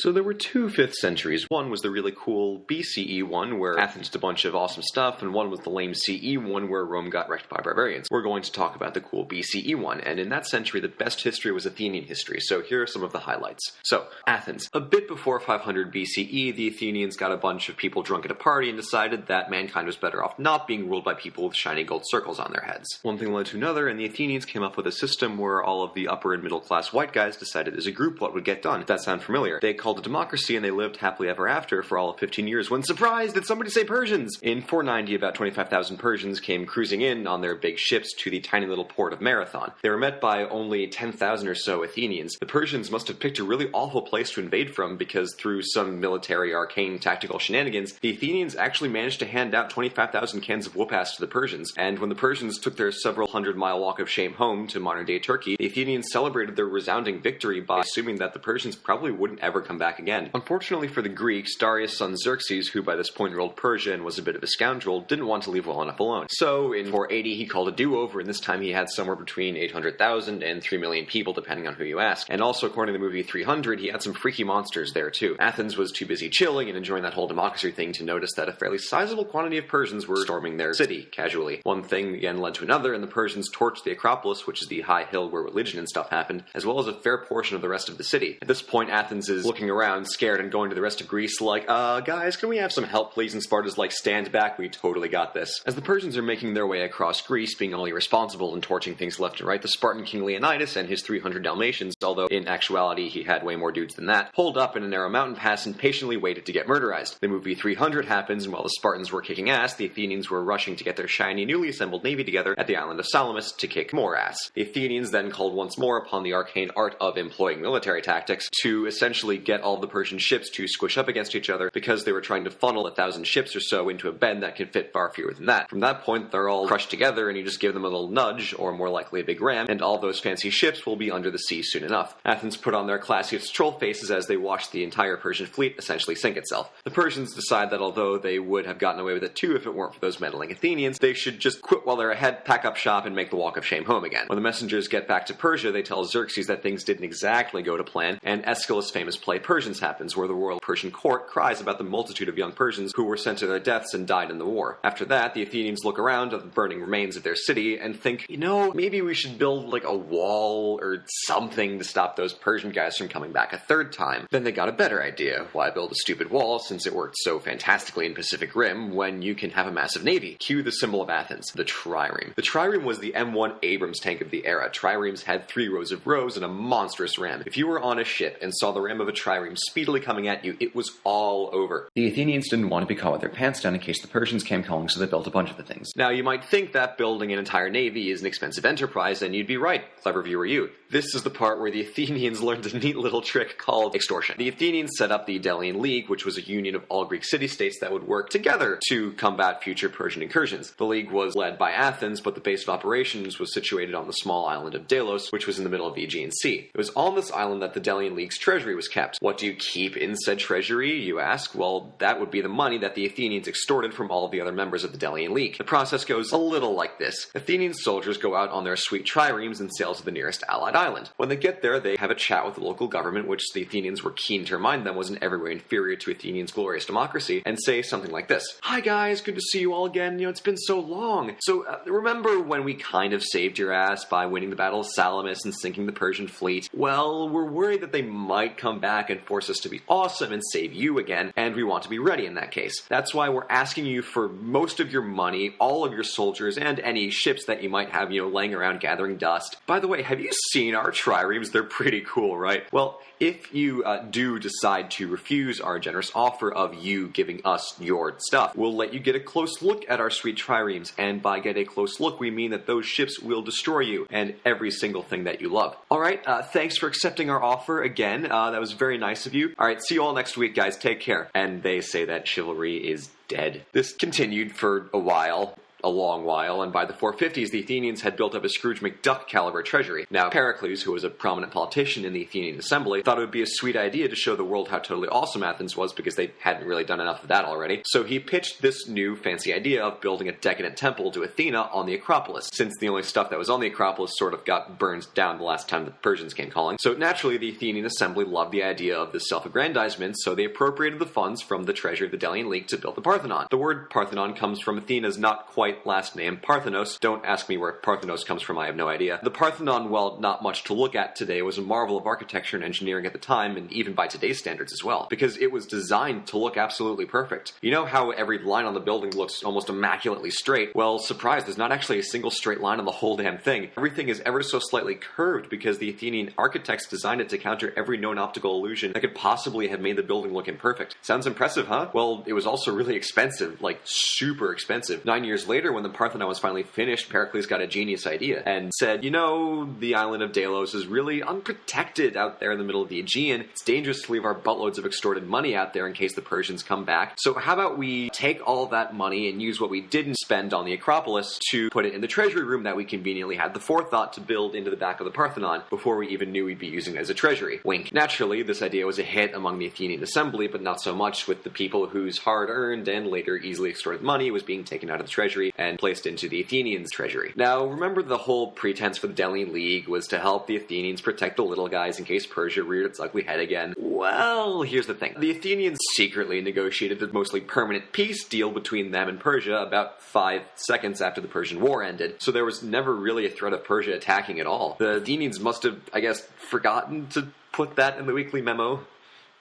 So there were two 5th centuries. One was the really cool BCE one, where Athens did a bunch of awesome stuff, and one was the lame CE one, where Rome got wrecked by barbarians. We're going to talk about the cool BCE one, and in that century, the best history was Athenian history, so here are some of the highlights. So, Athens. A bit before 500 BCE, the Athenians got a bunch of people drunk at a party and decided that mankind was better off not being ruled by people with shiny gold circles on their heads. One thing led to another, and the Athenians came up with a system where all of the upper and middle class white guys decided as a group what would get done. Does that sound familiar? They called it democracy, and they lived happily ever after for all of 15 years, when, surprise, did somebody say Persians? In 490, about 25,000 Persians came cruising in on their big ships to the tiny little port of Marathon. They were met by only 10,000 or so Athenians. The Persians must have picked a really awful place to invade from, because through some military arcane tactical shenanigans, the Athenians actually managed to hand out 25,000 cans of whoop-ass to the Persians, and when the Persians took their several hundred-mile walk of shame home to modern-day Turkey, the Athenians celebrated their resounding victory by assuming that the Persians probably wouldn't ever come back again. Unfortunately for the Greeks, Darius' son Xerxes, who by this point ruled Persia and was a bit of a scoundrel, didn't want to leave well enough alone. So, in 480, he called a do-over, and this time he had somewhere between 800,000 and 3 million people, depending on who you ask. And also, according to the movie 300, he had some freaky monsters there, too. Athens was too busy chilling and enjoying that whole democracy thing to notice that a fairly sizable quantity of Persians were storming their city, casually. One thing, again, led to another, and the Persians torched the Acropolis, which is the high hill where religion and stuff happened, as well as a fair portion of the rest of the city. At this point, Athens is looking around, scared, and going to the rest of Greece like, guys, can we have some help, please? And Sparta's like, stand back, we totally got this. As the Persians are making their way across Greece, being all irresponsible and torching things left and right, the Spartan king Leonidas and his 300 Dalmatians, although in actuality he had way more dudes than that, pulled up in a narrow mountain pass and patiently waited to get murderized. The movie 300 happens, and while the Spartans were kicking ass, the Athenians were rushing to get their shiny, newly assembled navy together at the island of Salamis to kick more ass. The Athenians then called once more upon the arcane art of employing military tactics to essentially get all the Persian ships to squish up against each other, because they were trying to funnel 1,000 ships or so into a bed that could fit far fewer than that. From that point, they're all crushed together, and you just give them a little nudge, or more likely a big ram, and all those fancy ships will be under the sea soon enough. Athens put on their classiest troll faces as they watched the entire Persian fleet essentially sink itself. The Persians decide that although they would have gotten away with it too if it weren't for those meddling Athenians, they should just quit while they're ahead, pack up shop, and make the walk of shame home again. When the messengers get back to Persia, they tell Xerxes that things didn't exactly go to plan, and Aeschylus' famous play Persians happens, where the royal Persian court cries about the multitude of young Persians who were sent to their deaths and died in the war. After that, the Athenians look around at the burning remains of their city and think, maybe we should build like a wall or something to stop those Persian guys from coming back a third time. Then they got a better idea. Why build a stupid wall since it worked so fantastically in Pacific Rim when you can have a massive navy? Cue the symbol of Athens, the trireme. The trireme was the M1 Abrams tank of the era. Triremes had 3 rows of rows and a monstrous ram. If you were on a ship and saw the ram of a trireme speedily coming at you, it was all over. The Athenians didn't want to be caught with their pants down in case the Persians came calling, so they built a bunch of the things. Now, you might think that building an entire navy is an expensive enterprise, and you'd be right. Clever viewer you. This is the part where the Athenians learned a neat little trick called extortion. The Athenians set up the Delian League, which was a union of all Greek city-states that would work together to combat future Persian incursions. The league was led by Athens, but the base of operations was situated on the small island of Delos, which was in the middle of the Aegean Sea. It was on this island that the Delian League's treasury was kept. What do you keep in said treasury, you ask? Well, that would be the money that the Athenians extorted from all of the other members of the Delian League. The process goes a little like this. Athenian soldiers go out on their sweet triremes and sail to the nearest allied island. When they get there, they have a chat with the local government, which the Athenians were keen to remind them was in every way inferior to Athenians' glorious democracy, and say something like this. Hi guys, good to see you all again. It's been so long. So, remember when we kind of saved your ass by winning the Battle of Salamis and sinking the Persian fleet? Well, we're worried that they might come back and force us to be awesome and save you again, and we want to be ready in that case. That's why we're asking you for most of your money, all of your soldiers, and any ships that you might have, laying around gathering dust. By the way, have you seen our triremes? They're pretty cool, right? Well, if you do decide to refuse our generous offer of you giving us your stuff, we'll let you get a close look at our sweet triremes, and by get a close look, we mean that those ships will destroy you and every single thing that you love. Alright, thanks for accepting our offer again. That was very nice of you. Alright, see you all next week, guys. Take care. And they say that chivalry is dead. This continued for a while. a long while, and by the 450s, the Athenians had built up a Scrooge McDuck caliber treasury. Now, Pericles, who was a prominent politician in the Athenian assembly, thought it would be a sweet idea to show the world how totally awesome Athens was because they hadn't really done enough of that already. So he pitched this new fancy idea of building a decadent temple to Athena on the Acropolis, since the only stuff that was on the Acropolis sort of got burned down the last time the Persians came calling. So naturally, the Athenian assembly loved the idea of this self-aggrandizement, so they appropriated the funds from the treasury of the Delian League to build the Parthenon. The word Parthenon comes from Athena's not quite last name, Parthenos. Don't ask me where Parthenos comes from, I have no idea. The Parthenon, while not much to look at today, was a marvel of architecture and engineering at the time, and even by today's standards as well, because it was designed to look absolutely perfect. You know how every line on the building looks almost immaculately straight? Well, surprise, there's not actually a single straight line on the whole damn thing. Everything is ever so slightly curved because the Athenian architects designed it to counter every known optical illusion that could possibly have made the building look imperfect. Sounds impressive, huh? Well, it was also really expensive, like super expensive. 9 years later, when the Parthenon was finally finished, Pericles got a genius idea and said, you know, the island of Delos is really unprotected out there in the middle of the Aegean. It's dangerous to leave our buttloads of extorted money out there in case the Persians come back. So how about we take all that money and use what we didn't spend on the Acropolis to put it in the treasury room that we conveniently had the forethought to build into the back of the Parthenon before we even knew we'd be using it as a treasury. Wink. Naturally, this idea was a hit among the Athenian assembly, but not so much with the people whose hard-earned and later easily extorted money was being taken out of the treasury and placed into the Athenians' treasury. Now, remember the whole pretense for the Delian League was to help the Athenians protect the little guys in case Persia reared its ugly head again. Well, here's the thing. The Athenians secretly negotiated a mostly permanent peace deal between them and Persia about 5 seconds after the Persian War ended, so there was never really a threat of Persia attacking at all. The Athenians must have, I guess, forgotten to put that in the weekly memo.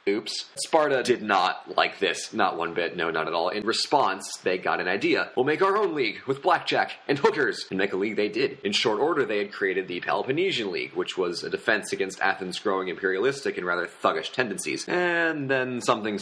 Oops. Sparta did not like this. Not one bit. No, not at all. In response, they got an idea. We'll make our own league with blackjack and hookers. And make a league they did. In short order, they had created the Peloponnesian League, which was a defense against Athens' growing imperialistic and rather thuggish tendencies. And then something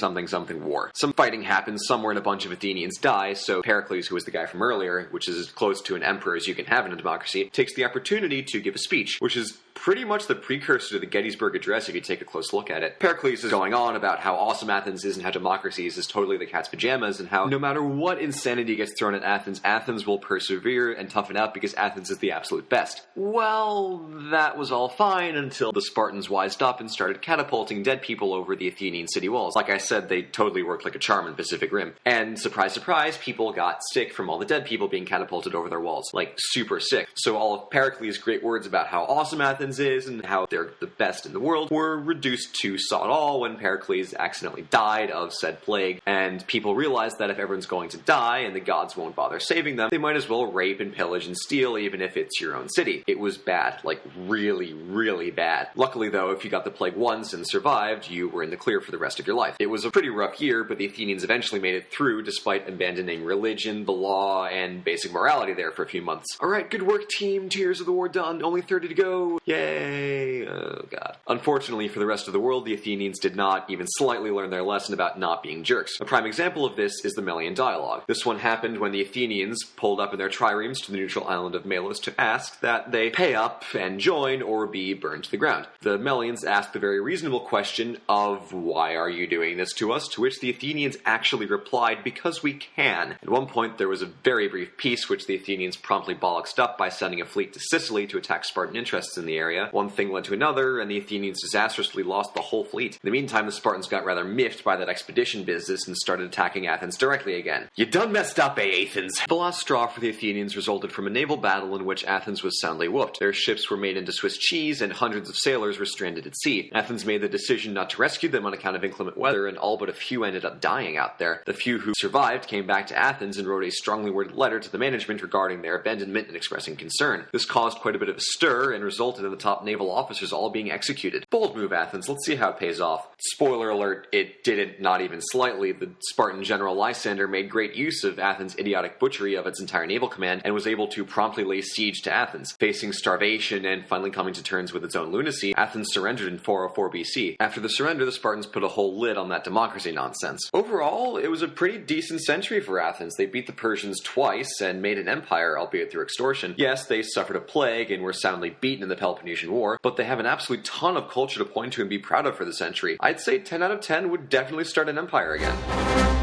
war. Some fighting happens somewhere and a bunch of Athenians die, so Pericles, who was the guy from earlier, which is as close to an emperor as you can have in a democracy, takes the opportunity to give a speech, which is pretty much the precursor to the Gettysburg Address if you take a close look at it. Pericles is going on about how awesome Athens is and how democracy is totally the cat's pajamas and how no matter what insanity gets thrown at Athens, Athens will persevere and toughen out because Athens is the absolute best. Well, that was all fine until the Spartans wised up and started catapulting dead people over the Athenian city walls. Like I said, they totally worked like a charm in Pacific Rim. And surprise, surprise, people got sick from all the dead people being catapulted over their walls. Like, super sick. So all of Pericles' great words about how awesome Athens is and how they're the best in the world were reduced to sod all when Pericles accidentally died of said plague, and people realized that if everyone's going to die and the gods won't bother saving them, they might as well rape and pillage and steal even if it's your own city. It was bad, like really, really bad. Luckily though, if you got the plague once and survived, you were in the clear for the rest of your life. It was a pretty rough year, but the Athenians eventually made it through despite abandoning religion, the law, and basic morality there for a few months. Alright, good work team, 2 years of the war done, only 30 to go, yay! Oh god. Unfortunately for the rest of the world, the Athenians did not even slightly learn their lesson about not being jerks. A prime example of this is the Melian dialogue. This one happened when the Athenians pulled up in their triremes to the neutral island of Melos to ask that they pay up and join or be burned to the ground. The Melians asked the very reasonable question of, why are you doing this to us? To which the Athenians actually replied, because we can. At one point there was a very brief peace which the Athenians promptly bollocksed up by sending a fleet to Sicily to attack Spartan interests in the area. One thing led to another, and the Athenians disastrously lost the whole fleet. In the meantime, the Spartans got rather miffed by that expedition business and started attacking Athens directly again. You done messed up, Athens? The last straw for the Athenians resulted from a naval battle in which Athens was soundly whooped. Their ships were made into Swiss cheese, and hundreds of sailors were stranded at sea. Athens made the decision not to rescue them on account of inclement weather, and all but a few ended up dying out there. The few who survived came back to Athens and wrote a strongly worded letter to the management regarding their abandonment and expressing concern. This caused quite a bit of a stir and resulted in the top naval officers all being executed. Bold move, Athens. Let's see how it pays off. Spoiler alert, it didn't, not even slightly. The Spartan general Lysander made great use of Athens' idiotic butchery of its entire naval command and was able to promptly lay siege to Athens. Facing starvation and finally coming to terms with its own lunacy, Athens surrendered in 404 BC. After the surrender, the Spartans put a whole lid on that democracy nonsense. Overall, it was a pretty decent century for Athens. They beat the Persians twice and made an empire, albeit through extortion. Yes, they suffered a plague and were soundly beaten in the Peloponnesian War, but they have an absolute ton of culture to point to and be proud of for the century. I'd say 10 out of 10 would definitely start an empire again.